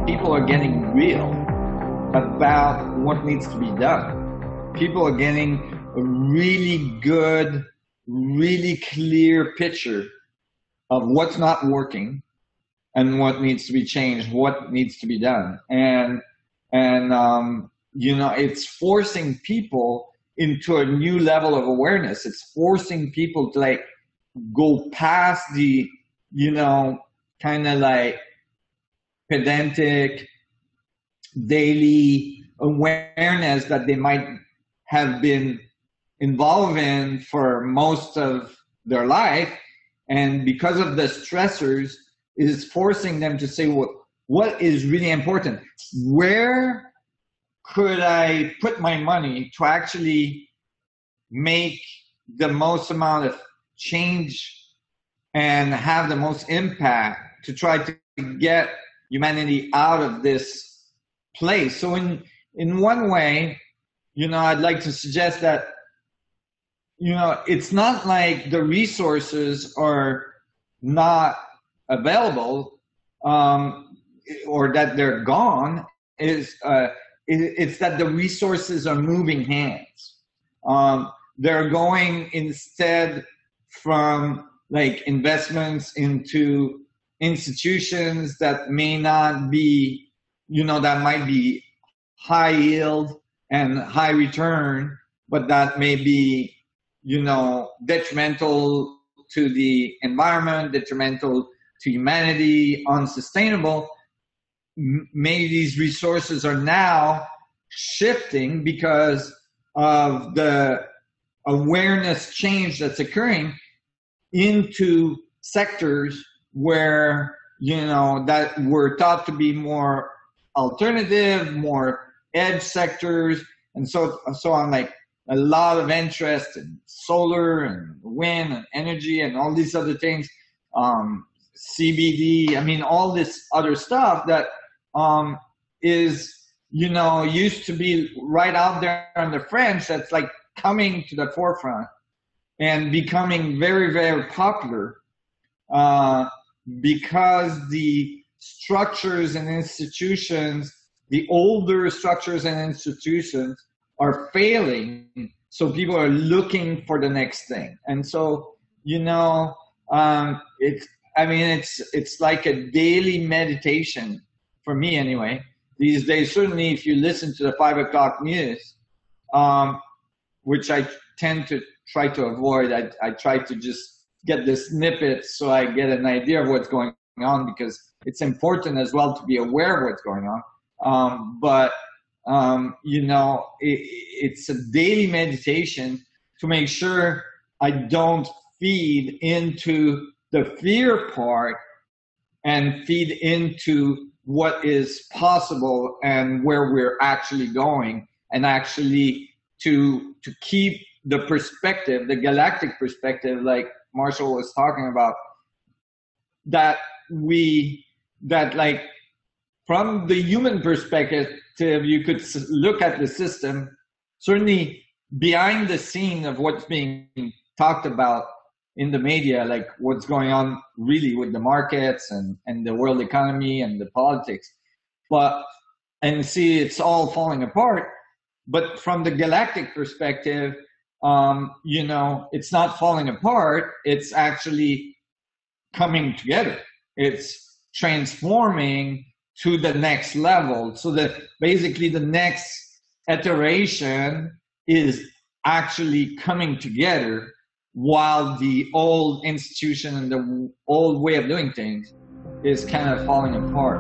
people are getting real about what needs to be done. People are getting a really good, really clear picture of what's not working and what needs to be changed, what needs to be done. And you know, it's forcing people into a new level of awareness. It's forcing people to like go past the, you know, kind of like pedantic daily awareness that they might have been involved in for most of their life. And because of the stressors, is forcing them to say, well, what is really important? Where could I put my money to actually make the most amount of change and have the most impact to try to get humanity out of this place? So in one way, you know, I'd like to suggest that, you know, it's not like the resources are not available, or that they're gone. It's that the resources are moving hands. They're going instead from like investments into institutions that may not be, you know, that might be high yield and high return, but that may be, you know, detrimental to the environment, detrimental to humanity, unsustainable. Maybe these resources are now shifting because of the awareness change that's occurring into sectors where, you know, that were thought to be more alternative, more edge sectors. And so on, like a lot of interest in solar and wind and energy and all these other things, CBD, I mean, all this other stuff that is, you know, used to be right out there on the fringe, that's like coming to the forefront and becoming very, very popular because the structures and institutions, the older structures and institutions are failing. So people are looking for the next thing. And so, you know, it's like a daily meditation for me anyway. These days, certainly if you listen to the 5 o'clock news, which I tend to try to avoid, I try to just get the snippets so I get an idea of what's going on, because it's important as well to be aware of what's going on. You know, it's a daily meditation to make sure I don't feed into the fear part and feed into what is possible and where we're actually going, and actually to keep the perspective, the galactic perspective, like Marshall was talking about, that like from the human perspective, you could look at the system, certainly behind the scene of what's being talked about in the media, like what's going on really with the markets and the world economy and the politics, and see it's all falling apart. But from the galactic perspective, you know, it's not falling apart. It's actually coming together. It's transforming to the next level. So that basically the next iteration is actually coming together, while the old institution and the old way of doing things is kind of falling apart.